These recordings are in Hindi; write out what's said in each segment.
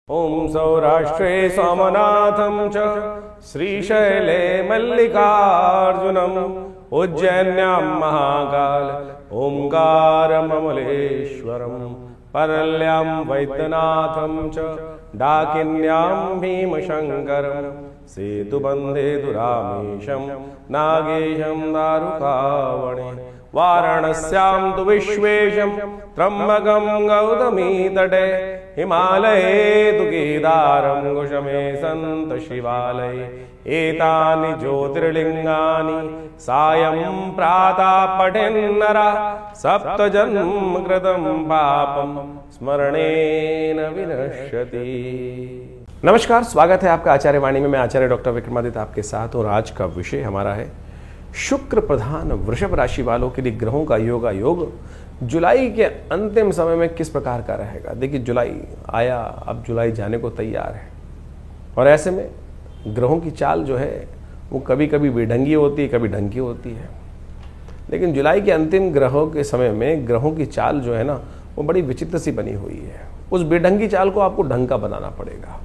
ओम सौराष्ट्रे सोमनाथं च श्रीशैले मल्लिकार्जुनम् उज्जैन्यां महाकाल ओंकारममलेश्वरम् परल्यां वैद्यनाथं च डाकिन्यां भीमशङ्करम् सेतुबन्धे दुरामेशं नागेशं दारुकावणे वाराणस्यां तु विश्वेशं त्र्यम्बकं गौतमी तटे हिमालये तु केदारं कुशमे सन्त शिवालये एतानि ज्योतिर्लिङ्गानि सायं प्रातः पठेन्नरः सप्तजन्म कृतं पापं स्मरणेन विनश्यति। नमस्कार, स्वागत है आपका आचार्य वाणी में। मैं आचार्य डॉक्टर विक्रमादित्य आपके साथ, और आज का विषय हमारा है शुक्र प्रधान वृषभ राशि वालों के लिए ग्रहों का योग जुलाई के अंतिम समय में किस प्रकार का रहेगा। देखिए, जुलाई आया, अब जुलाई जाने को तैयार है, और ऐसे में ग्रहों की चाल जो है वो कभी कभी बेढंगी होती है, कभी ढंगी होती है। लेकिन जुलाई के अंतिम ग्रहों के समय में ग्रहों की चाल जो है ना, वो बड़ी विचित्र सी बनी हुई है। उस बेढंगी चाल को आपको ढंग का बनाना पड़ेगा,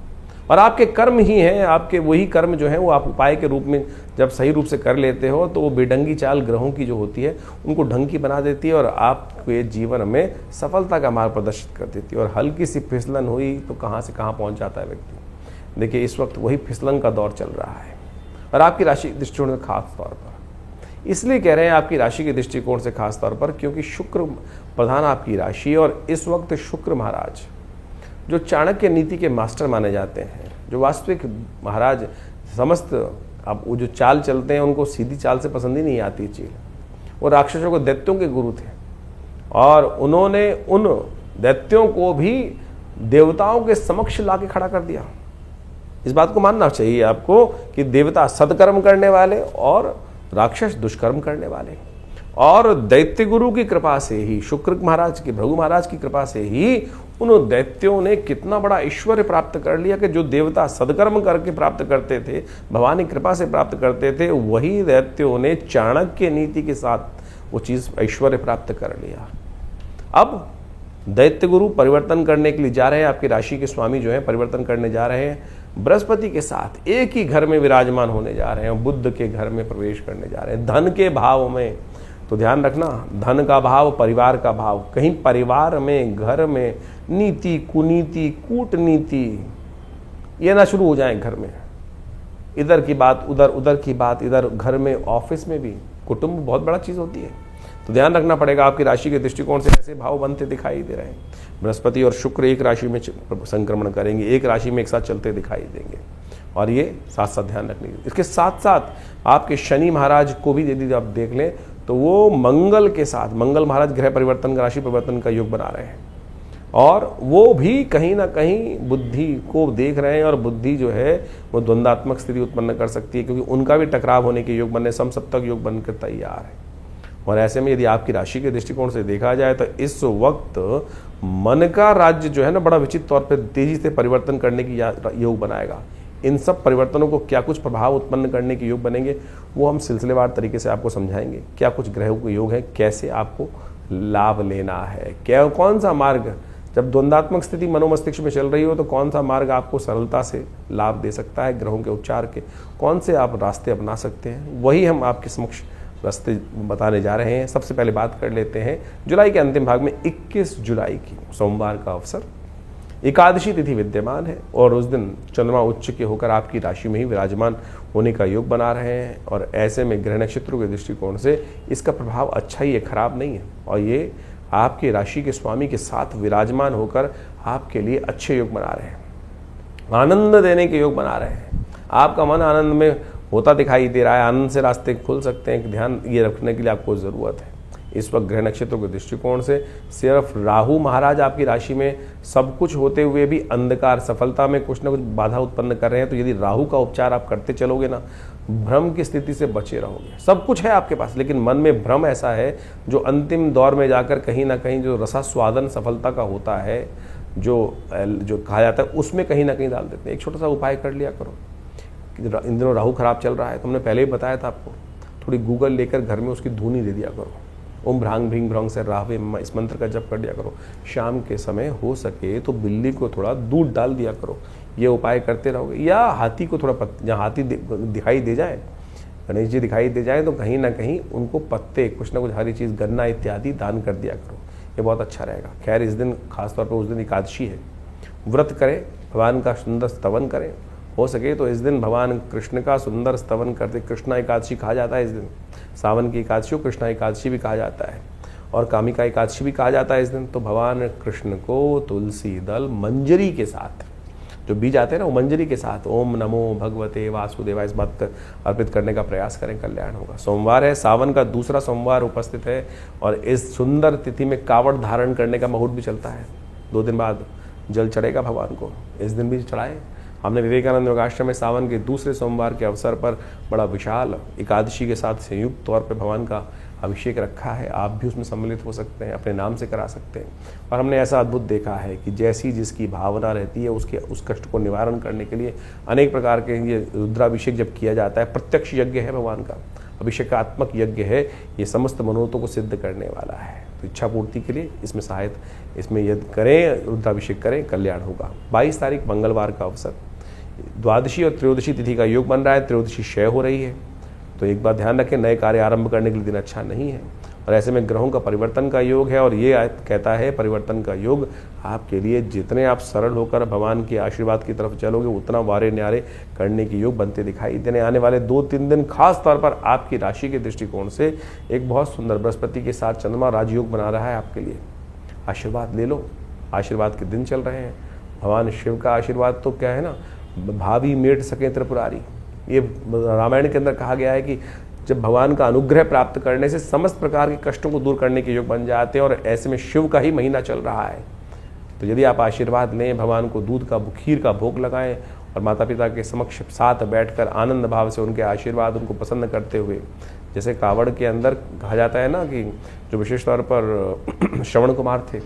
और आपके कर्म ही हैं, आपके वही कर्म जो है वो आप उपाय के रूप में जब सही रूप से कर लेते हो तो वो बेढंगी चाल ग्रहों की जो होती है उनको ढंग की बना देती है, और आपके जीवन में सफलता का मार्ग प्रदर्शित कर देती है। और हल्की सी फिसलन हुई तो कहाँ से कहाँ पहुँच जाता है व्यक्ति। देखिए, इस वक्त वही फिसलन का दौर चल रहा है, और आपकी राशि के दृष्टिकोण से खास तौर पर इसलिए कह रहे हैं आपकी राशि के दृष्टिकोण से खास तौर पर, क्योंकि शुक्र प्रधान आपकी राशि, और इस वक्त शुक्र महाराज जो चाणक्य नीति के मास्टर माने जाते हैं, जो वास्तविक महाराज समस्त अब वो जो चाल चलते हैं उनको सीधी चाल से पसंद ही नहीं आती चीज। वो राक्षसों को दैत्यों के गुरु थे, और उन्होंने उन दैत्यों को भी देवताओं के समक्ष लाके खड़ा कर दिया। इस बात को मानना चाहिए आपको कि देवता सत्कर्म करने वाले और राक्षस दुष्कर्म करने वाले, और दैत्य गुरु की कृपा से ही, शुक्र महाराज की, भृगु महाराज की कृपा से ही उन दैत्यों ने कितना बड़ा ऐश्वर्य प्राप्त कर लिया कि जो देवता सदकर्म करके प्राप्त करते थे, भगवान की कृपा से प्राप्त करते थे, वही दैत्यों ने चाणक्य नीति के साथ वो चीज ऐश्वर्य प्राप्त कर लिया। अब दैत्य गुरु परिवर्तन करने के लिए जा रहे हैं, आपकी राशि के स्वामी जो है परिवर्तन करने जा रहे हैं, बृहस्पति के साथ एक ही घर में विराजमान होने जा रहे हैं, बुध के घर में प्रवेश करने जा रहे हैं, धन के भाव में। तो ध्यान रखना, धन का भाव, परिवार का भाव, कहीं परिवार में, घर में नीति, कुनीति, कूटनीति ये ना शुरू हो जाए घर में। इधर की बात उधर, उधर की बात इधर, घर में, ऑफिस में भी। कुटुंब बहुत बड़ा चीज होती है, तो ध्यान रखना पड़ेगा। आपकी राशि के दृष्टिकोण से ऐसे भाव बनते दिखाई दे रहे हैं। बृहस्पति और शुक्र एक राशि में संक्रमण करेंगे, एक राशि में एक साथ चलते दिखाई देंगे, और ये साथ साथ ध्यान रखने। इसके साथ साथ आपके शनि महाराज को भी यदि आप देख लें तो वो मंगल के साथ, मंगल महाराज ग्रह परिवर्तन, राशि परिवर्तन का योग बना रहे हैं, और वो भी कहीं ना कहीं बुद्धि को देख रहे हैं, और बुद्धि जो है वो द्वंद्वात्मक स्थिति उत्पन्न कर सकती है, क्योंकि उनका भी टकराव होने के योग बनने, समसप्तक योग बनकर तैयार है। और ऐसे में यदि आपकी राशि के दृष्टिकोण से देखा जाए तो इस वक्त मन का राज्य जो है ना, बड़ा विचित्र तौर पर तेजी से परिवर्तन करने की योग बनाएगा। इन सब परिवर्तनों को क्या कुछ प्रभाव उत्पन्न करने के योग बनेंगे वो हम सिलसिलेवार तरीके से आपको समझाएंगे। क्या कुछ ग्रहों के योग है, कैसे आपको लाभ लेना है, क्या कौन सा मार्ग, जब द्वंद्वात्मक स्थिति मनोमस्तिष्क में चल रही हो तो कौन सा मार्ग आपको सरलता से लाभ दे सकता है, ग्रहों के उपचार के कौन से आप रास्ते अपना सकते हैं, वही हम आपके समक्ष रास्ते बताने जा रहे हैं। सबसे पहले बात कर लेते हैं जुलाई के अंतिम भाग में 21 जुलाई की सोमवार का अवसर, एकादशी तिथि विद्यमान है, और उस दिन चंद्रमा उच्च के होकर आपकी राशि में ही विराजमान होने का योग बना रहे हैं। और ऐसे में ग्रह नक्षत्रों के दृष्टिकोण से इसका प्रभाव अच्छा ही है, खराब नहीं है, और ये आपके राशि के स्वामी के साथ विराजमान होकर आपके लिए अच्छे योग बना रहे हैं, आनंद देने के योग बना रहे हैं। आपका मन आनंद में होता दिखाई दे रहा है, आनंद से रास्ते खुल सकते हैं। ध्यान ये रखने के लिए आपको ज़रूरत है इस वक्त ग्रह नक्षत्रों के दृष्टिकोण से। सिर्फ राहु महाराज आपकी राशि में सब कुछ होते हुए भी अंधकार, सफलता में कुछ ना कुछ बाधा उत्पन्न कर रहे हैं, तो यदि राहु का उपचार आप करते चलोगे ना, भ्रम की स्थिति से बचे रहोगे। सब कुछ है आपके पास, लेकिन मन में भ्रम ऐसा है जो अंतिम दौर में जाकर कहीं ना कहीं जो रसास्वादन सफलता का होता है, जो कहा जाता है, उसमें कहीं ना कहीं डाल देते हैं। एक छोटा सा उपाय कर लिया करो। इन दिनों राहु खराब चल रहा है, तो हमने पहले ही बताया था आपको, थोड़ी गूगल लेकर घर में उसकी धूनी दे दिया करो, ओम भ्रांग भ्रीं भ्रंग से राहवे मम, इस मंत्र का जप कर दिया करो। शाम के समय हो सके तो बिल्ली को थोड़ा दूध डाल दिया करो, ये उपाय करते रहोगे। या हाथी को थोड़ा जहाँ हाथी दिखाई दे जाए, गणेश जी दिखाई दे जाए, तो कहीं ना कहीं उनको पत्ते कुछ ना कुछ हरी चीज़, गन्ना इत्यादि दान कर दिया करो, ये बहुत अच्छा रहेगा। खैर इस दिन खासतौर पर उस दिन एकादशी है, व्रत करें, भगवान का सुंदर स्तवन करें, हो सके तो इस दिन भगवान कृष्ण का सुंदर स्तवन करते। कृष्णा एकादशी कहा जाता है इस दिन, सावन की एकादशी को कृष्णा एकादशी भी कहा जाता है और कामिका एकादशी भी कहा जाता है इस दिन। तो भगवान कृष्ण को तुलसी दल मंजरी के साथ, जो बीज आते हैं ना, वो मंजरी के साथ ओम नमो भगवते वासुदेवाय इस बात अर्पित करने का प्रयास करें, कल्याण होगा। सोमवार है, सावन का दूसरा सोमवार उपस्थित है और इस सुंदर तिथि में कावड़ धारण करने का मुहूर्त भी चलता है। 2 दिन बाद जल चढ़ेगा भगवान को, इस दिन भी चढ़ाएं। हमने विवेकानंद योगाश्रम में सावन के दूसरे सोमवार के अवसर पर बड़ा विशाल एकादशी के साथ संयुक्त तौर पर भगवान का अभिषेक रखा है। आप भी उसमें सम्मिलित हो सकते हैं, अपने नाम से करा सकते हैं। और हमने ऐसा अद्भुत देखा है कि जैसी जिसकी भावना रहती है उस कष्ट को निवारण करने के लिए अनेक प्रकार के ये रुद्राभिषेक जब किया जाता है, प्रत्यक्ष यज्ञ है भगवान का, अभिषेकात्मक यज्ञ है, ये समस्त मनोरथों को सिद्ध करने वाला है। तो इच्छा पूर्ति के लिए इसमें सहायता, इसमें यदि करें, रुद्राभिषेक करें, कल्याण होगा। 22 तारीख मंगलवार का अवसर, द्वादशी और त्रयोदशी तिथि का योग बन रहा है, त्रयोदशी क्षय हो रही है, तो एक बात ध्यान रखें, नए कार्य आरंभ करने के लिए दिन अच्छा नहीं है। और ऐसे में ग्रहों का परिवर्तन का योग है और ये कहता है परिवर्तन का योग आपके लिए, जितने आप सरल होकर भगवान के आशीर्वाद की तरफ चलोगे उतना वारे न्यारे करने की योग बनते दिखाई देने। आने वाले 2-3 दिन खास तौर पर आपकी राशि के दृष्टिकोण से एक बहुत सुंदर बृहस्पति के साथ चंद्रमा राजयोग बना रहा है आपके लिए। आशीर्वाद ले लो, आशीर्वाद के दिन चल रहे हैं। भगवान शिव का आशीर्वाद तो क्या है ना, भावी मेट सके त्रिपुरारी, ये रामायण के अंदर कहा गया है कि जब भगवान का अनुग्रह प्राप्त करने से समस्त प्रकार के कष्टों को दूर करने के योग बन जाते हैं। और ऐसे में शिव का ही महीना चल रहा है, तो यदि आप आशीर्वाद लें, भगवान को दूध का खीर का भोग लगाएं और माता पिता के समक्ष साथ बैठकर आनंद भाव से उनके आशीर्वाद उनको पसंद करते हुए, जैसे कावड़ के अंदर कहा जाता है ना कि जो विशेष तौर पर श्रवण कुमार थे,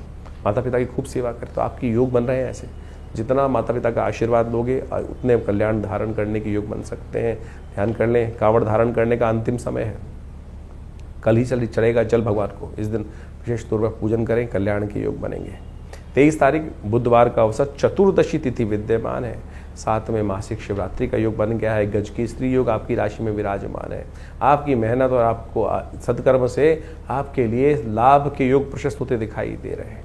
माता पिता की खूब सेवा करते, तो आपकी योग बन रहे हैं ऐसे। जितना माता पिता का आशीर्वाद लोगे उतने कल्याण धारण करने के योग बन सकते हैं। ध्यान कर लें, कावड़ धारण करने का अंतिम समय है, कल ही चढ़ेगा जल भगवान को। इस दिन विशेष तौर पर पूजन करें, कल्याण के योग बनेंगे। 23 तारीख बुधवार का अवसर, चतुर्दशी तिथि विद्यमान है, साथ में मासिक शिवरात्रि का योग बन गया है। गज की स्त्री योग आपकी राशि में विराजमान है। आपकी मेहनत और आपको सत्कर्म से आपके लिए लाभ के योग प्रशस्त होते दिखाई दे रहे हैं।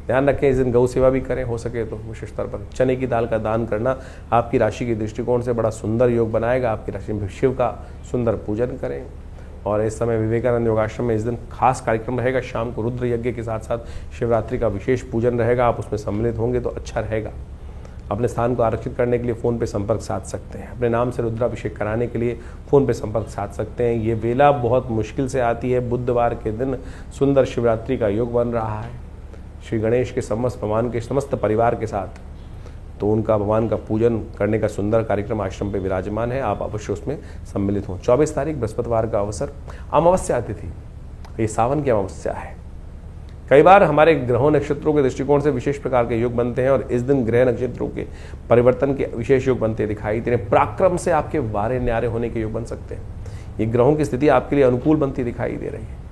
ध्यान रखें, इस दिन गौ सेवा भी करें, हो सके तो विशेष तौर पर चने की दाल का दान करना आपकी राशि के दृष्टिकोण से बड़ा सुंदर योग बनाएगा। आपकी राशि में शिव का सुंदर पूजन करें। और इस समय विवेकानंद योगाश्रम में इस दिन खास कार्यक्रम रहेगा, शाम को रुद्र यज्ञ के साथ साथ शिवरात्रि का विशेष पूजन रहेगा। आप उसमें सम्मिलित होंगे तो अच्छा रहेगा। अपने स्थान को आरक्षित करने के लिए फ़ोन पे संपर्क साध सकते हैं। अपने नाम से रुद्राभिषेक कराने के लिए फ़ोन पे संपर्क साध सकते हैं। ये वेला बहुत मुश्किल से आती है, बुधवार के दिन सुंदर शिवरात्रि का योग बन रहा है श्री गणेश के समस्त भगवान के समस्त परिवार के साथ, तो उनका भगवान का पूजन करने का सुंदर कार्यक्रम आश्रम पे विराजमान है। आप अवश्य उसमें सम्मिलित हों। 24 तारीख बृहस्पतिवार का अवसर, अमावस्या तिथि, ये सावन की अमावस्या है। कई बार हमारे ग्रहों नक्षत्रों के दृष्टिकोण से विशेष प्रकार के योग बनते हैं और इस दिन ग्रह नक्षत्रों के परिवर्तन के विशेष योग बनते दिखाई दे रहे हैं। पराक्रम से आपके वारे न्यारे होने के योग बन सकते हैं। ये ग्रहों की स्थिति आपके लिए अनुकूल बनती दिखाई दे रही है।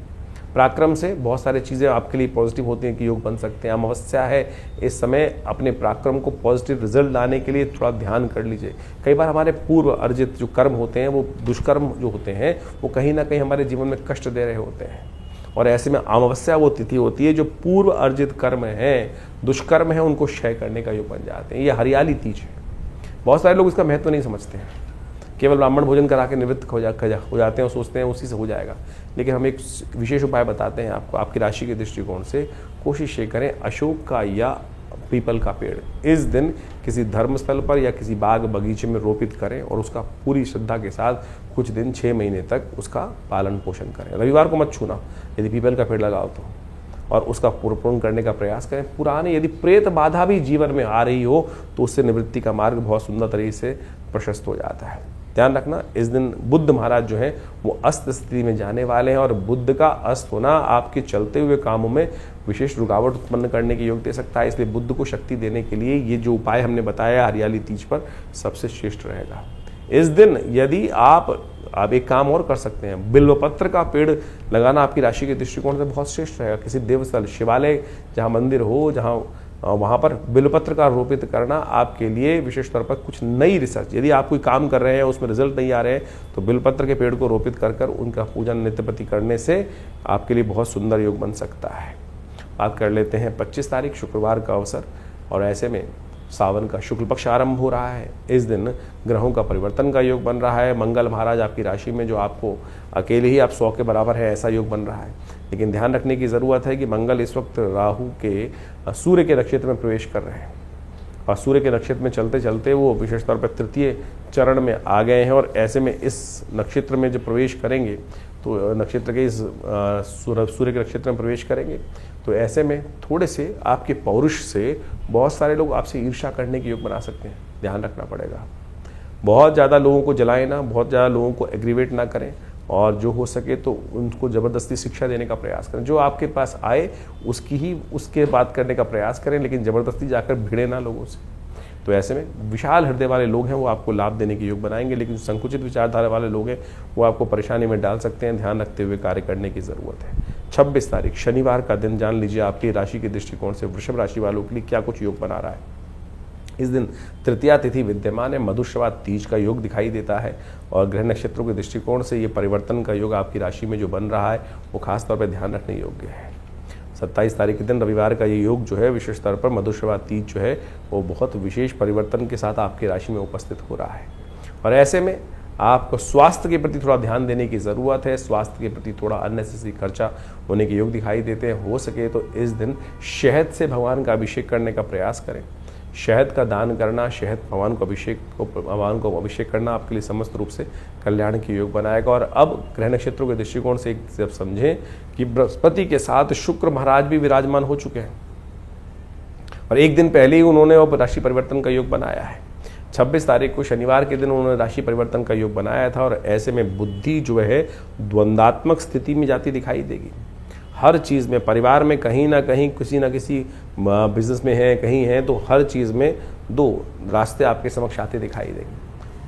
पराक्रम से बहुत सारी चीज़ें आपके लिए पॉजिटिव होती हैं कि योग बन सकते हैं। अमावस्या है, इस समय अपने पराक्रम को पॉजिटिव रिजल्ट लाने के लिए थोड़ा ध्यान कर लीजिए। कई बार हमारे पूर्व अर्जित जो कर्म होते हैं, वो दुष्कर्म जो होते हैं, वो कहीं ना कहीं हमारे जीवन में कष्ट दे रहे होते हैं। और ऐसे में अमावस्या वो तिथि होती है जो पूर्व अर्जित कर्म है, दुष्कर्म है, उनको क्षय करने का योग बन जाते हैं। ये हरियाली तीज है। बहुत सारे लोग इसका महत्व नहीं समझते हैं, केवल ब्राह्मण भोजन करा के निवृत्त हो जाते हैं और सोचते हैं उसी से हो जाएगा। लेकिन हम एक विशेष उपाय बताते हैं आपको। आपकी राशि के दृष्टिकोण से कोशिश ये करें, अशोक का या पीपल का पेड़ इस दिन किसी धर्मस्थल पर या किसी बाग बगीचे में रोपित करें और उसका पूरी श्रद्धा के साथ कुछ दिन 6 महीने तक उसका पालन पोषण करें। रविवार को मत छूना यदि पीपल का पेड़ लगाओ तो, और उसका पूर्ण करने का प्रयास करें। पुराने यदि प्रेत बाधा भी जीवन में आ रही हो तो उससे निवृत्ति का मार्ग बहुत सुंदर तरीके से प्रशस्त हो जाता है। ध्यान रखना, इस दिन बुद्ध महाराज जो हैं वो अस्त स्थिति में जाने वाले हैं और बुद्ध का अस्त होना आपके चलते हुए कामों में विशेष रुकावट उत्पन्न करने के योग दे सकता है। इसलिए बुद्ध को शक्ति देने के लिए ये जो उपाय हमने बताया हरियाली तीज पर सबसे श्रेष्ठ रहेगा। इस दिन यदि आप आप एक काम और कर सकते हैं, बिल्वपत्र का पेड़ लगाना आपकी राशि के दृष्टिकोण से बहुत श्रेष्ठ रहेगा। किसी देवस्थल, शिवालय जहाँ मंदिर हो, जहाँ वहाँ पर बिल्वपत्र का रोपित करना आपके लिए विशेष तौर पर कुछ नई रिसर्च, यदि आप कोई काम कर रहे हैं उसमें रिजल्ट नहीं आ रहे हैं तो बिल्वपत्र के पेड़ को रोपित कर उनका पूजन नित्यप्रति करने से आपके लिए बहुत सुंदर योग बन सकता है। बात कर लेते हैं 25 तारीख शुक्रवार का अवसर, और ऐसे में सावन का शुक्ल पक्ष आरंभ हो रहा है। इस दिन ग्रहों का परिवर्तन का योग बन रहा है। मंगल महाराज आपकी राशि में, जो आपको अकेले ही आप 100 के बराबर है ऐसा योग बन रहा है, लेकिन ध्यान रखने की ज़रूरत है कि मंगल इस वक्त राहु के सूर्य के नक्षत्र में प्रवेश कर रहे हैं, और सूर्य के नक्षत्र में चलते चलते वो विशेष तौर पर तृतीय चरण में आ गए हैं, और ऐसे में इस नक्षत्र में जब प्रवेश करेंगे तो नक्षत्र के इस सूर्य के नक्षत्र में प्रवेश करेंगे तो ऐसे में थोड़े से आपके पौरुष से बहुत सारे लोग आपसे ईर्ष्या करने की योग बना सकते हैं, ध्यान रखना पड़ेगा। बहुत ज़्यादा लोगों को जलाएं ना, बहुत ज़्यादा लोगों को एग्रीवेट ना करें, और जो हो सके तो उनको ज़बरदस्ती शिक्षा देने का प्रयास करें। जो आपके पास आए उसके बात करने का प्रयास करें, लेकिन ज़बरदस्ती जाकर भिड़े ना लोगों से। तो ऐसे में विशाल हृदय वाले लोग हैं वो आपको लाभ देने के योग बनाएंगे, लेकिन संकुचित विचारधारा वाले लोग हैं वो आपको परेशानी में डाल सकते हैं। ध्यान रखते हुए कार्य करने की ज़रूरत है। 26 तारीख शनिवार का दिन जान लीजिए आपकी राशि के दृष्टिकोण से वृषभ राशि वालों के लिए क्या कुछ योग बना रहा है। इस दिन तृतीया तिथि विद्यमान है, मधुश्रवा तीज का योग दिखाई देता है, और ग्रह नक्षत्रों के दृष्टिकोण से ये परिवर्तन का योग आपकी राशि में जो बन रहा है वो खासतौर पर ध्यान रखने योग्य है। 27 तारीख के दिन रविवार का ये योग जो है विशेष तौर पर मधुश्रवा तीज जो है वो बहुत विशेष परिवर्तन के साथ आपकी राशि में उपस्थित हो रहा है, और ऐसे में आपको स्वास्थ्य के प्रति थोड़ा ध्यान देने की ज़रूरत है। स्वास्थ्य के प्रति थोड़ा अननेसेसरी खर्चा होने के योग दिखाई देते हैं। हो सके तो इस दिन शहद से भगवान का अभिषेक करने का प्रयास करें। शहद का दान करना, शहद भगवान को अभिषेक करना आपके लिए समस्त रूप से कल्याण के योग बनाएगा। और अब ग्रह नक्षत्रों के दृष्टिकोण से एक जब समझें कि बृहस्पति के साथ शुक्र महाराज भी विराजमान हो चुके हैं, और एक दिन पहले ही उन्होंने अब राशि परिवर्तन का योग बनाया है। 26 तारीख को शनिवार के दिन उन्होंने राशि परिवर्तन का योग बनाया था, और ऐसे में बुद्धि जो है द्वंद्वात्मक स्थिति में जाती दिखाई देगी। हर चीज़ में, परिवार में कहीं ना कहीं किसी ना किसी बिजनेस में है, कहीं है, तो हर चीज़ में दो रास्ते आपके समक्ष आते दिखाई देंगे।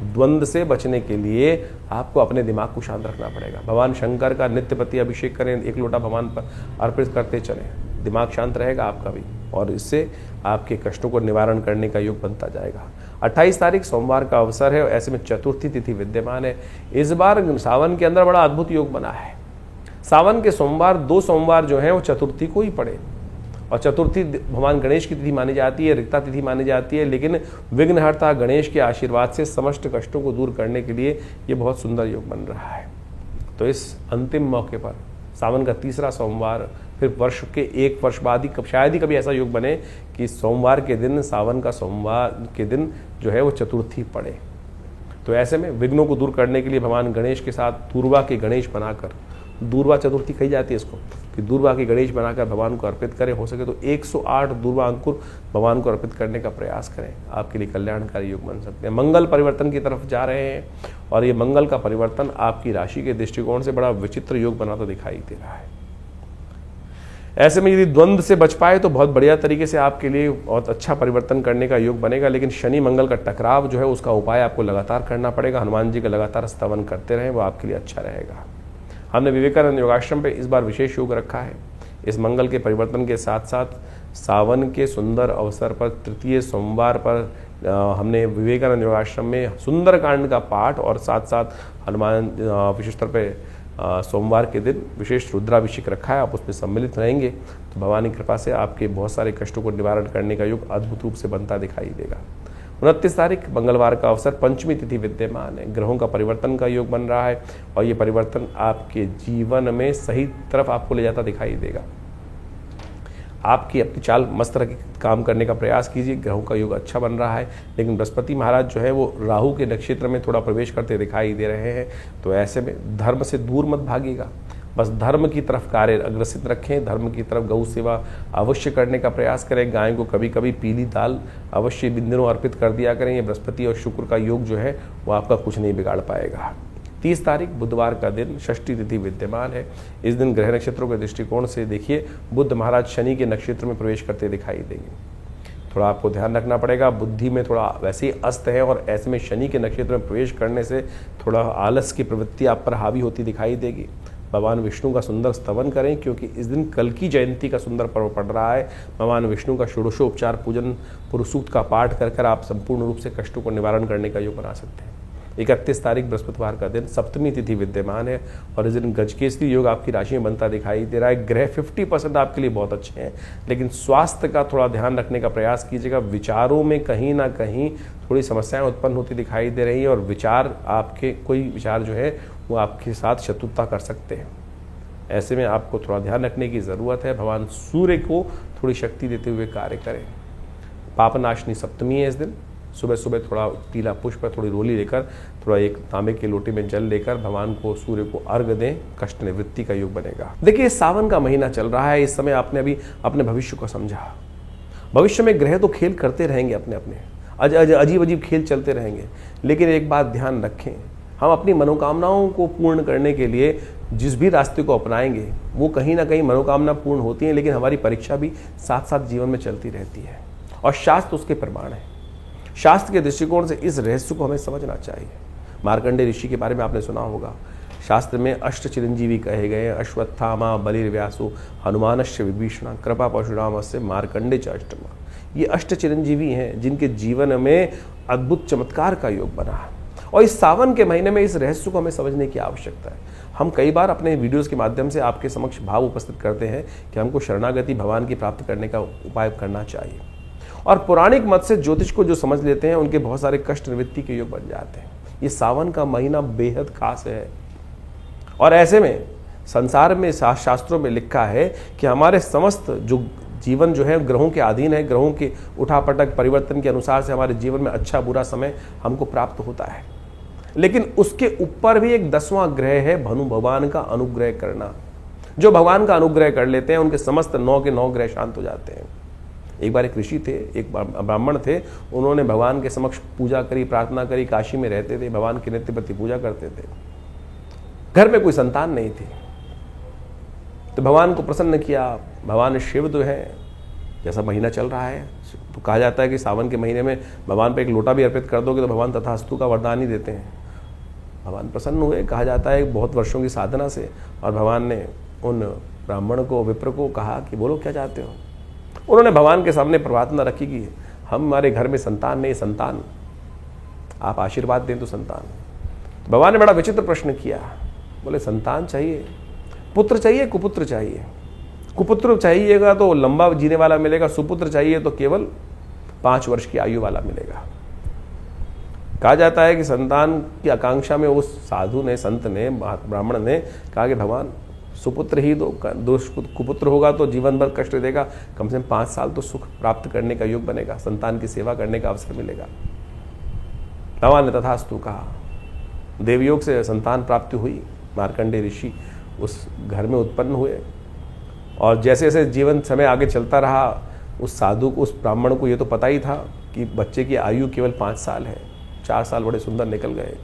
द्वंद्व से बचने के लिए आपको अपने दिमाग को शांत रखना पड़ेगा। भगवान शंकर का नित्य प्रति अभिषेक करें, 1 लोटा भगवान पर अर्पित करते चलें, दिमाग शांत रहेगा आपका भी, और इससे आपके कष्टों को निवारण करने का योग बनता जाएगा। 28 तारीख सोमवार का अवसर है, और ऐसे में चतुर्थी तिथि विद्यमान है। इस बार सावन के अंदर बड़ा अद्भुत योग बना है। सावन के सोमवार 2 सोमवार जो हैं वो चतुर्थी को ही पड़े, और चतुर्थी भगवान गणेश की तिथि मानी जाती है, रिक्ता तिथि मानी जाती है, लेकिन विघ्नहर्ता गणेश के आशीर्वाद से समस्त कष्टों को दूर करने के लिए ये बहुत सुंदर योग बन रहा है। तो इस अंतिम मौके पर सावन का तीसरा सोमवार, फिर वर्ष के 1 वर्ष बाद ही शायद ही कभी ऐसा योग बने कि सोमवार के दिन, सावन का सोमवार के दिन जो है वो चतुर्थी पड़े। तो ऐसे में विघ्नों को दूर करने के लिए भगवान गणेश के साथ दूर्वा के गणेश बनाकर, दूर्वा चतुर्थी कही जाती है इसको, कि दूर्वा के गणेश बनाकर भगवान को अर्पित करें। हो सके तो 108 दूर्वा अंकुर भगवान को अर्पित करने का प्रयास करें, आपके लिए कल्याणकारी योग बन सकते हैं। मंगल परिवर्तन की तरफ जा रहे हैं, और ये मंगल का परिवर्तन आपकी राशि के दृष्टिकोण से बड़ा विचित्र योग बनाता दिखाई दे रहा है। ऐसे में यदि द्वंद्व से बच पाए तो बहुत बढ़िया तरीके से आपके लिए बहुत अच्छा परिवर्तन करने का योग बनेगा, लेकिन शनि मंगल का टकराव जो है उसका उपाय आपको लगातार करना पड़ेगा। हनुमान जी का लगातार स्तवन करते रहें, वो आपके लिए अच्छा रहेगा। हमने विवेकानंद योगाश्रम पे इस बार विशेष योग रखा है। इस मंगल के परिवर्तन के साथ साथ सावन के सुंदर अवसर पर तृतीय सोमवार पर हमने विवेकानंद योगाश्रम में सुंदरकांड का पाठ, और साथ साथ हनुमान विशेष तौर पर सोमवार के दिन विशेष रुद्राभिषेक रखा है। आप उसमें सम्मिलित रहेंगे तो भगवान की कृपा से आपके बहुत सारे कष्टों को निवारण करने का योग अद्भुत रूप से बनता दिखाई देगा। 29 तारीख मंगलवार का अवसर, पंचमी तिथि विद्यमान है। ग्रहों का परिवर्तन का योग बन रहा है, और ये परिवर्तन आपके जीवन में सही तरफ आपको ले जाता दिखाई देगा। आपकी अपनी चाल मस्त रख काम करने का प्रयास कीजिए। ग्रहों का योग अच्छा बन रहा है, लेकिन बृहस्पति महाराज जो है वो राहु के नक्षत्र में थोड़ा प्रवेश करते दिखाई दे रहे हैं। तो ऐसे में धर्म से दूर मत भागिएगा, बस धर्म की तरफ कार्य अग्रसित रखें। धर्म की तरफ गौ सेवा अवश्य करने का प्रयास करें। गाय को कभी कभी पीली दाल अवश्य इन दिनों अर्पित कर दिया करें। ये बृहस्पति और शुक्र का योग जो है वो आपका कुछ नहीं बिगाड़ पाएगा। 30 तारीख बुधवार का दिन, षष्ठी तिथि विद्यमान है। इस दिन ग्रह नक्षत्रों के दृष्टिकोण से देखिए बुध महाराज शनि के नक्षत्र में प्रवेश करते दिखाई देंगे। थोड़ा आपको ध्यान रखना पड़ेगा। बुद्धि में थोड़ा वैसे ही अस्त है और ऐसे में शनि के नक्षत्र में प्रवेश करने से थोड़ा आलस की प्रवृत्ति आप पर हावी होती दिखाई देगी। भगवान विष्णु का सुंदर स्तवन करें, क्योंकि इस दिन कल की जयंती का सुंदर पर्व पड़ रहा है। भगवान विष्णु का षोडशोपचार पूजन पुरुष सूक्त का पाठ कर कर आप संपूर्ण रूप से कष्टों को निवारण करने का योग बना सकते हैं। 31 तारीख बृहस्पतिवार का दिन, सप्तमी तिथि विद्यमान है और इस दिन गजकेसरी योग आपकी राशि में बनता दिखाई दे रहा है। ग्रह 50% आपके लिए बहुत अच्छे हैं, लेकिन स्वास्थ्य का थोड़ा ध्यान रखने का प्रयास कीजिएगा। विचारों में कहीं ना कहीं थोड़ी समस्याएं उत्पन्न होती दिखाई दे रही हैं और विचार आपके कोई विचार जो है वो आपके साथ शत्रुता कर सकते हैं। ऐसे में आपको थोड़ा ध्यान रखने की ज़रूरत है। भगवान सूर्य को थोड़ी शक्ति देते हुए कार्य करें। पापनाशनी सप्तमी है इस दिन। सुबह सुबह थोड़ा पीला पुष्प, थोड़ी रोली लेकर, थोड़ा एक तांबे के लोटे में जल लेकर भगवान को, सूर्य को अर्घ दें, कष्ट निवृत्ति का योग बनेगा। देखिए, सावन का महीना चल रहा है। इस समय आपने अभी अपने भविष्य को समझा। भविष्य में ग्रह तो खेल करते रहेंगे, अपने अपने अजीब अजीब खेल चलते रहेंगे, लेकिन एक बात ध्यान रखें, हम अपनी मनोकामनाओं को पूर्ण करने के लिए जिस भी रास्ते को अपनाएंगे वो कहीं ना कहीं मनोकामना पूर्ण होती है, लेकिन हमारी परीक्षा भी साथ साथ जीवन में चलती रहती है और शास्त्र उसके प्रमाण है। शास्त्र के दृष्टिकोण से इस रहस्य को हमें समझना चाहिए। मार्कंडेय ऋषि के बारे में आपने सुना होगा। शास्त्र में अष्ट चिरंजीवी कहे गए हैं। अश्वत्थामा, बलिर्व्यासो, हनुमानश्च विभीषण, कृपा परशुरामस्य, मार्कंडेय च अष्टमा। ये अष्ट चिरंजीवी हैं जिनके जीवन में अद्भुत चमत्कार का योग बना है और इस सावन के महीने में इस रहस्य को हमें समझने की आवश्यकता है। हम कई बार अपने वीडियोस के माध्यम से आपके समक्ष भाव उपस्थित करते हैं कि हमको शरणागति भगवान की प्राप्त करने का उपाय करना चाहिए, और पौराणिक मत से ज्योतिष को जो समझ लेते हैं उनके बहुत सारे कष्ट निवृत्ति के योग बन जाते हैं। ये सावन का महीना बेहद खास है और ऐसे में संसार में शास्त्रों में लिखा है कि हमारे समस्त जो जीवन जो है ग्रहों के अधीन है। ग्रहों के उठापटक परिवर्तन के अनुसार से हमारे जीवन में अच्छा बुरा समय हमको प्राप्त होता है, लेकिन उसके ऊपर भी एक 10वां ग्रह है, भनु भगवान का अनुग्रह करना। जो भगवान का अनुग्रह कर लेते हैं उनके समस्त 9 के 9 ग्रह शांत हो जाते हैं। एक बार एक ऋषि थे, एक ब्राह्मण थे, उन्होंने भगवान के समक्ष पूजा करी, प्रार्थना करी, काशी में रहते थे, भगवान की नित्य प्रति पूजा करते थे। घर में कोई संतान नहीं थी, तो भगवान को प्रसन्न किया। भगवान शिव जो है, जैसा महीना चल रहा है तो कहा जाता है कि सावन के महीने में भगवान पे एक लोटा भी अर्पित कर दोगे तो भगवान तथास्तु का वरदान ही देते हैं। भगवान प्रसन्न हुए, कहा जाता है बहुत वर्षों की साधना से, और भगवान ने उन ब्राह्मण को, विप्र को कहा कि बोलो क्या चाहते हो। उन्होंने भगवान के सामने प्रार्थना रखी कि हमारे घर में संतान नहीं, संतान आप आशीर्वाद दें तो संतान। तो भगवान ने बड़ा विचित्र प्रश्न किया, बोले संतान चाहिए, पुत्र चाहिए, कुपुत्र चाहिए। कुपुत्र चाहिएगा तो लंबा जीने वाला मिलेगा, सुपुत्र चाहिए तो केवल 5 वर्ष की आयु वाला मिलेगा। कहा जाता है कि संतान की आकांक्षा में उस साधु ने, संत ने, ब्राह्मण ने कहा कि भगवान सुपुत्र ही दो, कुपुत्र होगा तो जीवन भर कष्ट देगा, कम से कम 5 साल तो सुख प्राप्त करने का योग बनेगा, संतान की सेवा करने का अवसर मिलेगा। भगवान ने तथास्तु कहा। देवयोग से संतान प्राप्ति हुई। मार्कंडेय ऋषि उस घर में उत्पन्न हुए और जैसे जैसे जीवन समय आगे चलता रहा, उस साधु को, उस ब्राह्मण को ये तो पता ही था कि बच्चे की आयु केवल 5 साल है। 4 साल बड़े सुंदर निकल गए,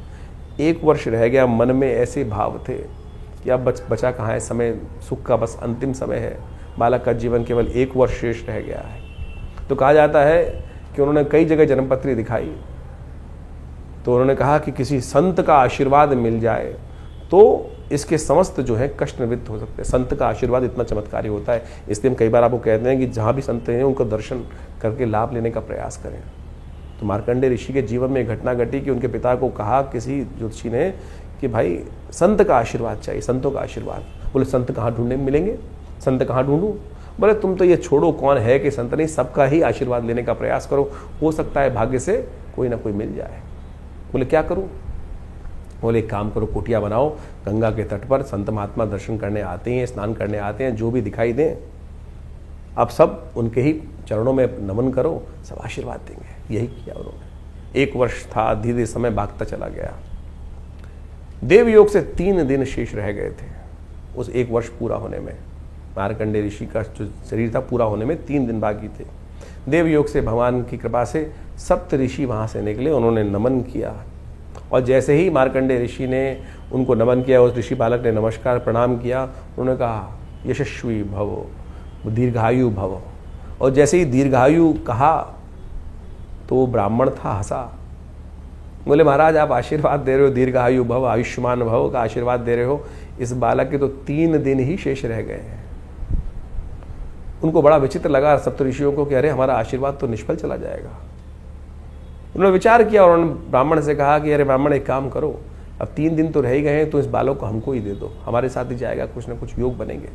1 वर्ष रह गया। मन में ऐसे भाव थे कि अब बचा कहाँ है, समय सुख का बस अंतिम समय है, बालक का जीवन केवल 1 वर्ष शेष रह गया है। तो कहा जाता है कि उन्होंने कई जगह जन्मपत्री दिखाई, तो उन्होंने कहा कि किसी संत का आशीर्वाद मिल जाए तो इसके समस्त जो है कष्ट निवृत्त हो सकते हैं। संत का आशीर्वाद इतना चमत्कारी होता है, इसलिए हम कई बार आपको कहते हैं कि जहाँ भी संत हैं उनको दर्शन करके लाभ लेने का प्रयास करें। तो मार्कंडेय ऋषि के जीवन में एक घटना घटी कि उनके पिता को कहा किसी ज्योतिषी ने कि भाई संत का आशीर्वाद चाहिए, संतों का आशीर्वाद। बोले संत कहाँ ढूंढने मिलेंगे, संत कहाँ ढूंढूं। बोले तुम तो ये छोड़ो कौन है कि संत नहीं, सबका ही आशीर्वाद लेने का प्रयास करो, हो सकता है भाग्य से कोई ना कोई मिल जाए। बोले क्या करूं। बोले एक काम करो, कुटिया बनाओ, गंगा के तट पर संत महात्मा दर्शन करने आते हैं, स्नान करने आते हैं, जो भी दिखाई दें अब सब उनके ही चरणों में नमन करो, सब आशीर्वाद देंगे। यही किया उन्होंने। 1 वर्ष था, धीरे समय भागता चला गया। देवयोग से 3 दिन शेष रह गए थे उस 1 वर्ष पूरा होने में। मार्कंडेय ऋषि का जो शरीर था पूरा होने में 3 दिन बाकी थे। देवयोग से भगवान की कृपा से 7 ऋषि वहाँ से निकले, उन्होंने नमन किया और जैसे ही मार्कंडेय ऋषि ने उनको नमन किया, उस ऋषि बालक ने नमस्कार प्रणाम किया, उन्होंने कहा यशस्वी भव, दीर्घायु भव। और जैसे ही दीर्घायु कहा तो वो ब्राह्मण था, हंसा। बोले महाराज आप आशीर्वाद दे रहे हो, दीर्घायु भव आयुष्मान भव का आशीर्वाद दे रहे हो, इस बालक के तो 3 दिन ही शेष रह गए हैं। उनको बड़ा विचित्र लगा सप्तऋषियों को कि अरे हमारा आशीर्वाद तो निष्फल चला जाएगा। उन्होंने विचार किया और उन्होंने ब्राह्मण से कहा कि अरे ब्राह्मण एक काम करो, अब 3 दिन तो रह ही गए हैं, तो इस बालक को हमको ही दे दो, हमारे साथ ही जाएगा, कुछ ना कुछ योग बनेंगे।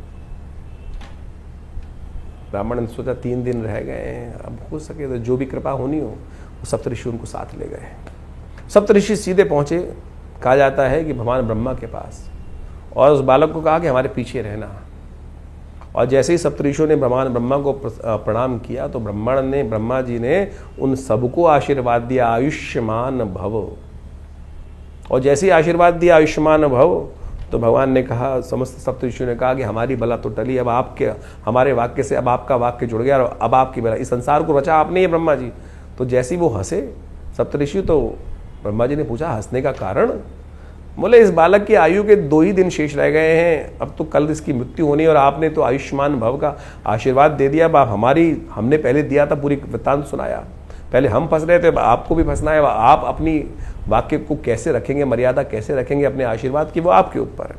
ब्राह्मण ने सोचा 3 दिन रह गए हैं, अब हो सके तो जो भी कृपा होनी हो, वो सप्तऋषि उनको साथ ले गए। सप्तऋषि सीधे पहुंचे, कहा जाता है कि भगवान ब्रह्मा के पास, और उस बालक को कहा कि हमारे पीछे रहना। और जैसे ही सप्तऋषियों ने भगवान ब्रह्मा को प्रणाम किया तो ब्रह्मा जी ने उन सबको आशीर्वाद दिया, आयुष्मान भव। और जैसे ही आशीर्वाद दिया आयुष्मान भव, तो भगवान ने कहा, समस्त सप्तऋषियों ने कहा कि हमारी बला तो टली, अब आपके हमारे वाक्य से अब आपका वाक्य जुड़ गया और अब आपकी बला, इस संसार को रचा आपने ही ब्रह्मा जी। तो जैसे ही वो हंसे सप्तऋषि, तो ब्रह्मा जी ने पूछा हंसने का कारण? बोले इस बालक की आयु के 2 ही दिन शेष रह गए हैं, अब तो कल इसकी मृत्यु होनी, और आपने तो आयुष्मान भव का आशीर्वाद दे दिया। अब हमने पहले दिया था, पूरी वृत्तांत सुनाया, पहले हम फंस रहे थे, अब आपको भी फंसना है। आप अपनी वाक्य को कैसे रखेंगे, मर्यादा कैसे रखेंगे अपने आशीर्वाद की, वो आपके ऊपर है।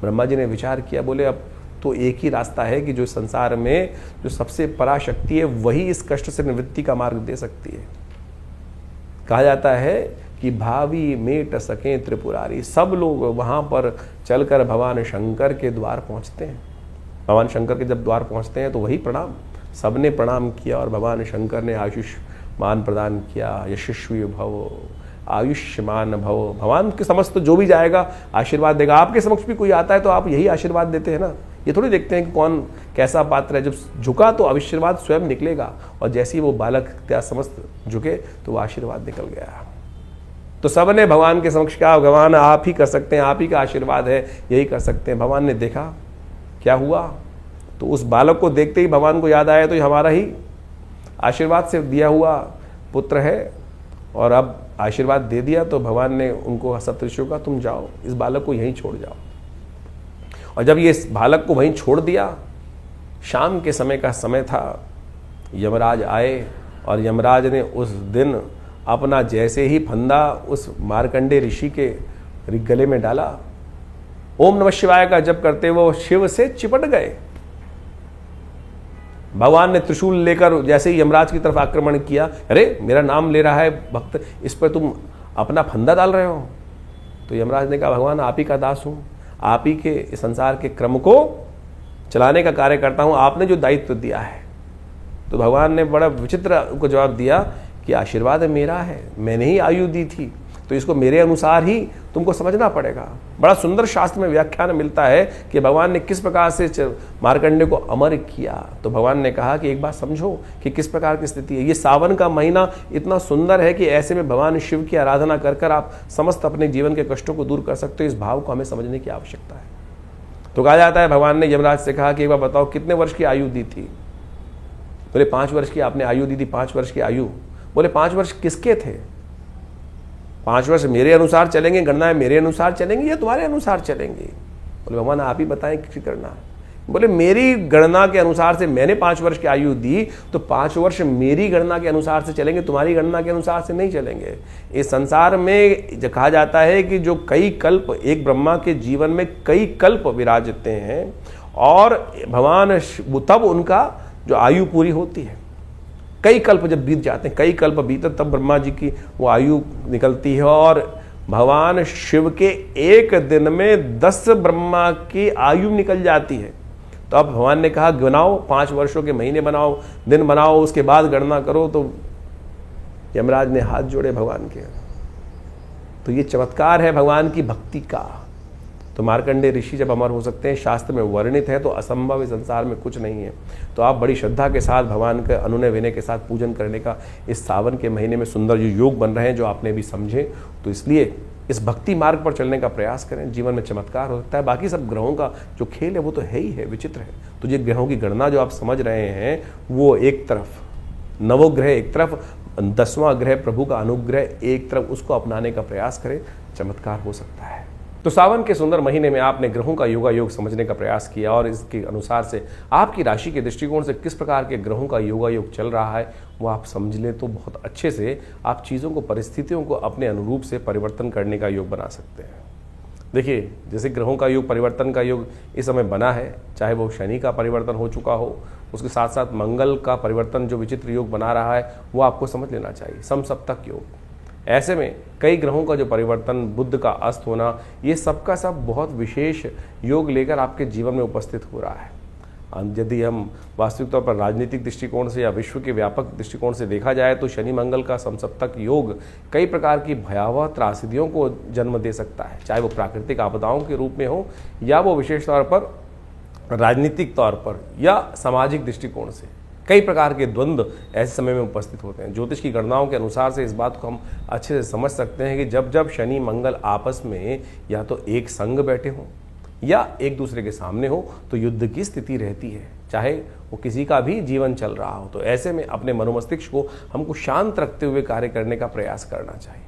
ब्रह्मा जी ने विचार किया, बोले अब तो एक ही रास्ता है कि जो संसार में जो सबसे पराशक्ति है वही इस कष्ट से निवृत्ति का मार्ग दे सकती है। कहा जाता है कि भावी मेट सकें त्रिपुरारी, सब लोग वहाँ पर चलकर भगवान शंकर के द्वार पहुँचते हैं। भगवान शंकर के जब द्वार पहुँचते हैं तो वही प्रणाम, सबने प्रणाम किया और भगवान शंकर ने आयुष्मान प्रदान किया, यशस्वी भव आयुष्मान भव। भगवान के समस्त जो भी जाएगा आशीर्वाद देगा। आपके समक्ष भी कोई आता है तो आप यही आशीर्वाद देते हैं ना, ये थोड़ी देखते हैं कि कौन कैसा पात्र है। जब झुका तो आशीर्वाद स्वयं निकलेगा, और जैसे ही वो बालक त्या समस्त झुके तो वो आशीर्वाद निकल गया। तो सबने भगवान के समक्ष कहा, भगवान आप ही कर सकते हैं, आप ही का आशीर्वाद है, यही कर सकते हैं। भगवान ने देखा क्या हुआ, तो उस बालक को देखते ही भगवान को याद आया तो ये हमारा ही आशीर्वाद से दिया हुआ पुत्र है, और अब आशीर्वाद दे दिया। तो भगवान ने उनको सप्तऋषियों का तुम जाओ, इस बालक को यहीं छोड़ जाओ। और जब ये इस बालक को वहीं छोड़ दिया, शाम के समय का समय था, यमराज आए, और यमराज ने उस दिन अपना जैसे ही फंदा उस मार्कंडे ऋषि के गले में डाला, ओम नमः शिवाय का जप करते वो शिव से चिपट गए। भगवान ने त्रिशूल लेकर जैसे ही यमराज की तरफ आक्रमण किया, अरे मेरा नाम ले रहा है भक्त, इस पर तुम अपना फंदा डाल रहे हो। तो यमराज ने कहा, भगवान आप ही का दास हूं, आप ही के संसार के क्रम को चलाने का कार्य करता हूं, आपने जो दायित्व दिया है। तो भगवान ने बड़ा विचित्र उनको जवाब दिया कि आशीर्वाद मेरा है, मैंने ही आयु दी थी, तो इसको मेरे अनुसार ही तुमको समझना पड़ेगा। बड़ा सुंदर शास्त्र में व्याख्यान मिलता है कि भगवान ने किस प्रकार से मार्कंडे को अमर किया। तो भगवान ने कहा कि एक बात समझो कि किस प्रकार की स्थिति है। ये सावन का महीना इतना सुंदर है कि ऐसे में भगवान शिव की आराधना कर कर आप समस्त अपने जीवन के कष्टों को दूर कर सकते हो। इस भाव को हमें समझने की आवश्यकता है। तो कहा जाता है भगवान ने यमराज से कहा कि एक बार बताओ कितने वर्ष की आयु दी थी। बोले 5 वर्ष की आपने आयु दी थी। 5 वर्ष की आयु। बोले 5 वर्ष किसके थे? 5 वर्ष मेरे अनुसार चलेंगे, गणना मेरे अनुसार चलेंगे या तुम्हारे अनुसार चलेंगे? बोले भगवान आप ही बताएं किसी करना। बोले मेरी गणना के अनुसार से मैंने 5 वर्ष की आयु दी, तो 5 वर्ष मेरी गणना के अनुसार से चलेंगे, तुम्हारी गणना के अनुसार से नहीं चलेंगे। इस संसार में जो कहा जाता है कि जो कई कल्प, एक ब्रह्मा के जीवन में कई कल्प विराजते हैं, और भगवान तब उनका जो आयु पूरी होती है। कई कल्प जब बीत जाते हैं, कई कल्प बीते तब ब्रह्मा जी की वो आयु निकलती है, और भगवान शिव के एक दिन में 10 ब्रह्मा की आयु निकल जाती है। तो अब भगवान ने कहा गिनाओ, 5 वर्षों के महीने बनाओ, दिन बनाओ, उसके बाद गणना करो। तो यमराज ने हाथ जोड़े भगवान के। तो ये चमत्कार है भगवान की भक्ति का। तो मार्कंडे ऋषि जब अमर हो सकते हैं, शास्त्र में वर्णित है, तो असंभव इस संसार में कुछ नहीं है। तो आप बड़ी श्रद्धा के साथ भगवान के अनुनय विनय के साथ पूजन करने का इस सावन के महीने में सुंदर जो योग बन रहे हैं, जो आपने भी समझे, तो इसलिए इस भक्ति मार्ग पर चलने का प्रयास करें। जीवन में चमत्कार हो सकता है। बाकी सब ग्रहों का जो खेल है वो तो है ही है, विचित्र है। तो ये ग्रहों की गणना जो आप समझ रहे हैं, वो एक तरफ नवोग्रह, एक तरफ 10वां ग्रह प्रभु का अनुग्रह एक तरफ, उसको अपनाने का प्रयास करें, चमत्कार हो सकता है। तो सावन के सुंदर महीने में आपने ग्रहों का योगा योग समझने का प्रयास किया और इसके अनुसार से आपकी राशि के दृष्टिकोण से किस प्रकार के ग्रहों का योगा योग चल रहा है वो आप समझ लें तो बहुत अच्छे से आप चीज़ों को, परिस्थितियों को अपने अनुरूप से परिवर्तन करने का योग बना सकते हैं। देखिए, जैसे ग्रहों का योग, परिवर्तन का योग इस समय बना है, चाहे वो शनि का परिवर्तन हो चुका हो, उसके साथ साथ मंगल का परिवर्तन जो विचित्र योग बना रहा है वो आपको समझ लेना चाहिए, समसप्तक योग। ऐसे में कई ग्रहों का जो परिवर्तन, बुध का अस्त होना, ये सबका सब बहुत विशेष योग लेकर आपके जीवन में उपस्थित हो रहा है। यदि हम वास्तविक तौर पर राजनीतिक दृष्टिकोण से या विश्व के व्यापक दृष्टिकोण से देखा जाए तो शनि मंगल का समसप्तक योग कई प्रकार की भयावह त्रासदियों को जन्म दे सकता है, चाहे वो प्राकृतिक आपदाओं के रूप में हो या वो विशेष तौर पर राजनीतिक तौर पर या सामाजिक दृष्टिकोण से। कई प्रकार के द्वंद्व ऐसे समय में उपस्थित होते हैं। ज्योतिष की गणनाओं के अनुसार से इस बात को हम अच्छे से समझ सकते हैं कि जब जब शनि मंगल आपस में या तो एक संग बैठे हों या एक दूसरे के सामने हो तो युद्ध की स्थिति रहती है, चाहे वो किसी का भी जीवन चल रहा हो। तो ऐसे में अपने मनोमस्तिष्क को हमको शांत रखते हुए कार्य करने का प्रयास करना चाहिए।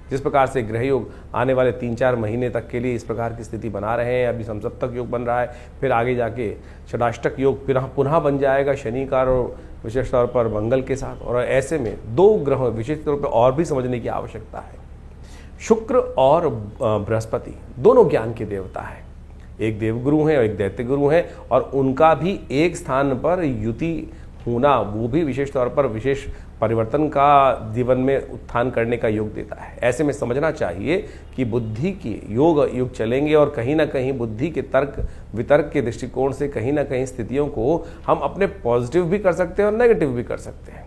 जिस प्रकार से ग्रह योग आने वाले 3-4 महीने तक के लिए इस प्रकार की स्थिति बना रहे हैं, अभी समसप्तक योग बन रहा है, फिर आगे जाके षडाष्टक योग पुनः बन जाएगा शनि का और विशेष तौर पर मंगल के साथ। और ऐसे में 2 ग्रह विशेष तौर पर और भी समझने की आवश्यकता है। शुक्र और बृहस्पति दोनों ज्ञान के देवता है, एक देवगुरु हैं और एक दैत्य गुरु हैं, और उनका भी एक स्थान पर युति होना वो भी विशेष तौर पर विशेष परिवर्तन का जीवन में उत्थान करने का योग देता है। ऐसे में समझना चाहिए कि बुद्धि की युग चलेंगे और कहीं ना कहीं बुद्धि के तर्क वितर्क के दृष्टिकोण से कहीं ना कहीं स्थितियों को हम अपने पॉजिटिव भी कर सकते हैं और नेगेटिव भी कर सकते हैं।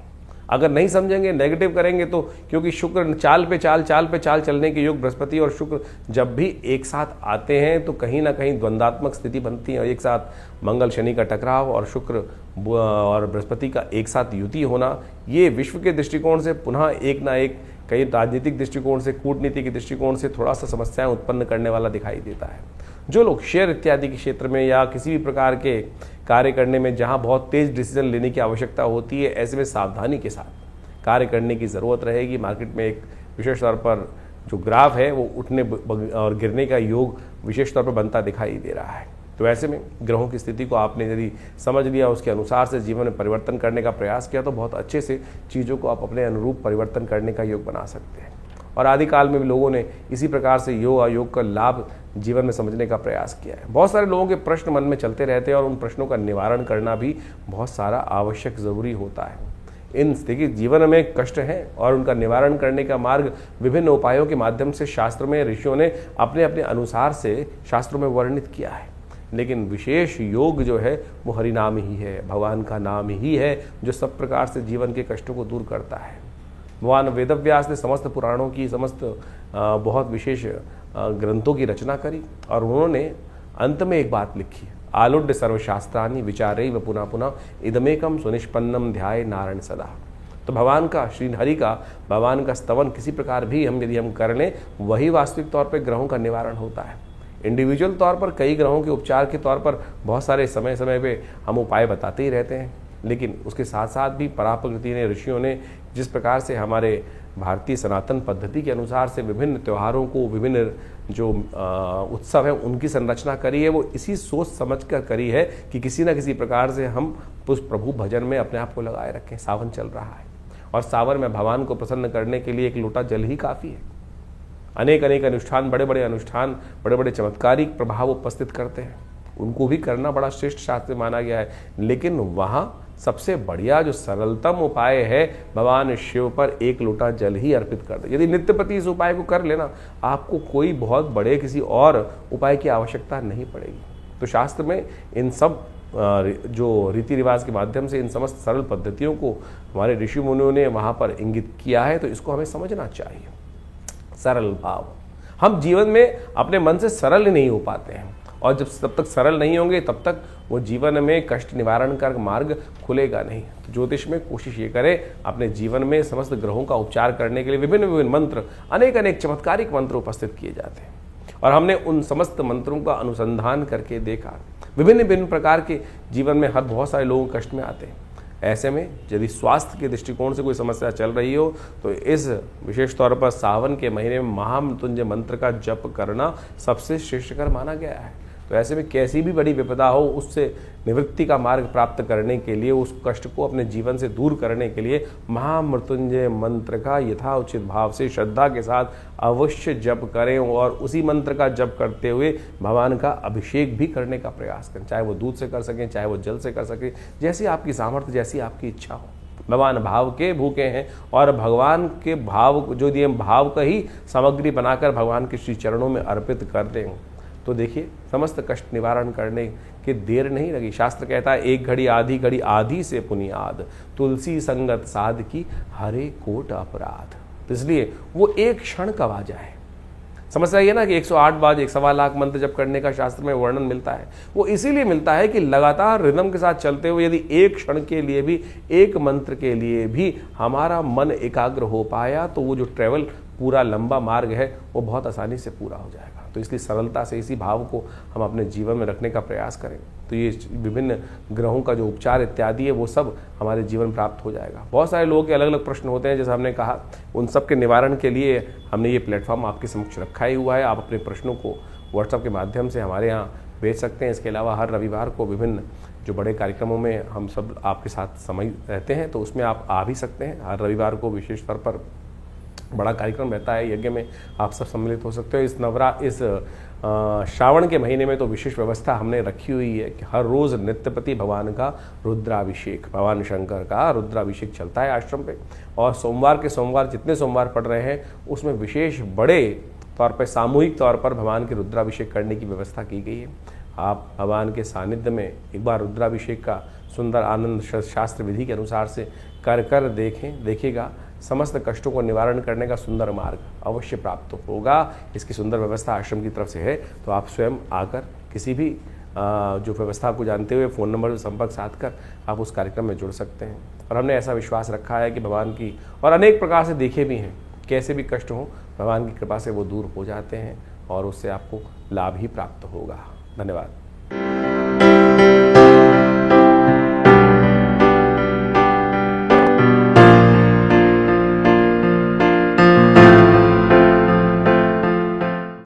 अगर नहीं समझेंगे, नेगेटिव करेंगे तो, क्योंकि शुक्र चाल पे चाल चलने के योग, बृहस्पति और शुक्र जब भी एक साथ आते हैं तो कहीं ना कहीं द्वंद्वात्मक स्थिति बनती है। और एक साथ मंगल शनि का टकराव और शुक्र और बृहस्पति का एक साथ युति होना, ये विश्व के दृष्टिकोण से पुनः एक ना एक, कई राजनीतिक दृष्टिकोण से, कूटनीति के दृष्टिकोण से थोड़ा सा समस्याएं उत्पन्न करने वाला दिखाई देता है। जो लोग शेयर इत्यादि के क्षेत्र में या किसी भी प्रकार के कार्य करने में जहां बहुत तेज डिसीजन लेने की आवश्यकता होती है, ऐसे में सावधानी के साथ कार्य करने की ज़रूरत रहेगी। मार्केट में एक विशेष तौर पर जो ग्राफ है वो उठने और गिरने का योग विशेष तौर पर बनता दिखाई दे रहा है। तो ऐसे में ग्रहों की स्थिति को आपने यदि समझ लिया, उसके अनुसार से जीवन में परिवर्तन करने का प्रयास किया तो बहुत अच्छे से चीज़ों को आप अपने अनुरूप परिवर्तन करने का योग बना सकते हैं। और आदिकाल में भी लोगों ने इसी प्रकार से योग अयोग का लाभ जीवन में समझने का प्रयास किया है। बहुत सारे लोगों के प्रश्न मन में चलते रहते हैं और उन प्रश्नों का निवारण करना भी बहुत सारा आवश्यक ज़रूरी होता है। इन स्थिति जीवन में कष्ट हैं और उनका निवारण करने का मार्ग विभिन्न उपायों के माध्यम से शास्त्र में ऋषियों ने अपने अपने अनुसार से शास्त्रों में वर्णित किया है। लेकिन विशेष योग जो है वो हरिनाम ही है, भगवान का नाम ही है, जो सब प्रकार से जीवन के कष्टों को दूर करता है। भगवान वेदव्यास ने समस्त पुराणों की, समस्त बहुत विशेष ग्रंथों की रचना करी और उन्होंने अंत में एक बात लिखी, आलुड्य सर्वशास्त्रानि विचारैव पुनः पुनः इदमेकम सुनिष्पन्नम ध्याये नारायण सदा। तो भगवान का, श्री हरि का, भगवान का स्तवन किसी प्रकार भी यदि हम कर लें, वही वास्तविक तौर पर ग्रहों का निवारण होता है। इंडिविजुअल तौर पर कई ग्रहों के उपचार के तौर पर बहुत सारे समय समय पे हम उपाय बताते ही रहते हैं, लेकिन उसके साथ साथ भी पराप्रकृति ने, ऋषियों ने जिस प्रकार से हमारे भारतीय सनातन पद्धति के अनुसार से विभिन्न त्योहारों को, विभिन्न जो उत्सव है उनकी संरचना करी है, वो इसी सोच समझ कर करी है कि किसी न किसी प्रकार से हम उस प्रभु भजन में अपने आप को लगाए रखें। सावन चल रहा है और सावन में भगवान को प्रसन्न करने के लिए एक लोटा जल ही काफ़ी है। अनेक अनेक अनुष्ठान, बड़े बड़े अनुष्ठान, बड़े बड़े चमत्कारिक प्रभाव उपस्थित करते हैं, उनको भी करना बड़ा श्रेष्ठ शास्त्र माना गया है। लेकिन वहाँ सबसे बढ़िया जो सरलतम उपाय है, भगवान शिव पर एक लोटा जल ही अर्पित कर दे। यदि नित्यप्रति इस उपाय को कर लेना, आपको कोई बहुत बड़े किसी और उपाय की आवश्यकता नहीं पड़ेगी। तो शास्त्र में इन सब जो रीति रिवाज के माध्यम से इन समस्त सरल पद्धतियों को हमारे ऋषि मुनियों ने वहाँ पर इंगित किया है, तो इसको हमें समझना चाहिए। सरल भाव, हम जीवन में अपने मन से सरल ही नहीं हो पाते हैं, और जब तक सरल नहीं होंगे तब तक वो जीवन में कष्ट निवारण का मार्ग खुलेगा नहीं। तो ज्योतिष में कोशिश ये करें अपने जीवन में समस्त ग्रहों का उपचार करने के लिए विभिन्न विभिन्न मंत्र, अनेक अनेक चमत्कारिक मंत्र उपस्थित किए जाते हैं, और हमने उन समस्त मंत्रों का अनुसंधान करके देखा। विभिन्न विभिन्न प्रकार के जीवन में हर बहुत सारे लोग कष्ट में आते हैं, ऐसे में यदि स्वास्थ्य के दृष्टिकोण से कोई समस्या चल रही हो तो इस विशेष तौर पर सावन के महीने में महामृत्युंजय मंत्र का जप करना सबसे श्रेष्ठकर माना गया है। तो ऐसे में कैसी भी बड़ी विपदा हो उससे निवृत्ति का मार्ग प्राप्त करने के लिए, उस कष्ट को अपने जीवन से दूर करने के लिए महामृत्युंजय मंत्र का यथाउचित भाव से श्रद्धा के साथ अवश्य जप करें और उसी मंत्र का जप करते हुए भगवान का अभिषेक भी करने का प्रयास करें। चाहे वो दूध से कर सकें, चाहे वो जल से कर सकें, जैसी आपकी सामर्थ्य, जैसी आपकी इच्छा हो। भगवान भाव के भूखे हैं और भगवान के भाव जो दिए भाव का ही सामग्री बनाकर भगवान के श्री चरणों में अर्पित कर दें तो देखिए समस्त कष्ट निवारण करने की देर नहीं लगी। शास्त्र कहता है एक घड़ी आधी से पुनियाद, तुलसी संगत साध की हरे कोट अपराध। तो इसलिए वो एक क्षण कब आ जाए। समस्या ये ना कि 108 बार 1.25 लाख मंत्र जप करने का शास्त्र में वर्णन मिलता है, वो इसीलिए मिलता है कि लगातार रिदम के साथ चलते हुए यदि एक क्षण के लिए भी, एक मंत्र के लिए भी हमारा मन एकाग्र हो पाया तो वो जो ट्रेवल पूरा लंबा मार्ग है वो बहुत आसानी से पूरा हो जाएगा। तो इसलिए सरलता से इसी भाव को हम अपने जीवन में रखने का प्रयास करें तो ये विभिन्न ग्रहों का जो उपचार इत्यादि है वो सब हमारे जीवन प्राप्त हो जाएगा। बहुत सारे लोगों के अलग अलग प्रश्न होते हैं, जैसे हमने कहा उन सब के निवारण के लिए हमने ये प्लेटफॉर्म आपके समक्ष रखा ही हुआ है। आप अपने प्रश्नों को व्हाट्सएप के माध्यम से हमारे यहाँ भेज सकते हैं। इसके अलावा हर रविवार को विभिन्न जो बड़े कार्यक्रमों में हम सब आपके साथ समय रहते हैं तो उसमें आप आ भी सकते हैं। हर रविवार को विशेष तौर पर बड़ा कार्यक्रम रहता है, यज्ञ में आप सब सम्मिलित हो सकते हो। इस श्रावण के महीने में तो विशेष व्यवस्था हमने रखी हुई है कि हर रोज़ नित्यपति भगवान का रुद्राभिषेक, भगवान शंकर का रुद्राभिषेक चलता है आश्रम पे। और सोमवार के सोमवार जितने सोमवार पड़ रहे हैं उसमें विशेष बड़े तौर पर सामूहिक तौर पर भगवान के रुद्राभिषेक करने की व्यवस्था की गई है। आप भगवान के सानिध्य में एक बार रुद्राभिषेक का सुंदर आनंद शास्त्र विधि के अनुसार से कर देखिएगा समस्त कष्टों को निवारण करने का सुंदर मार्ग अवश्य प्राप्त होगा। इसकी सुंदर व्यवस्था आश्रम की तरफ से है, तो आप स्वयं आकर किसी भी जो व्यवस्था को जानते हुए फ़ोन नंबर से संपर्क साध कर आप उस कार्यक्रम में जुड़ सकते हैं। और हमने ऐसा विश्वास रखा है कि भगवान की, और अनेक प्रकार से देखे भी हैं, कैसे भी कष्ट हों भगवान की कृपा से वो दूर हो जाते हैं और उससे आपको लाभ ही प्राप्त होगा। धन्यवाद।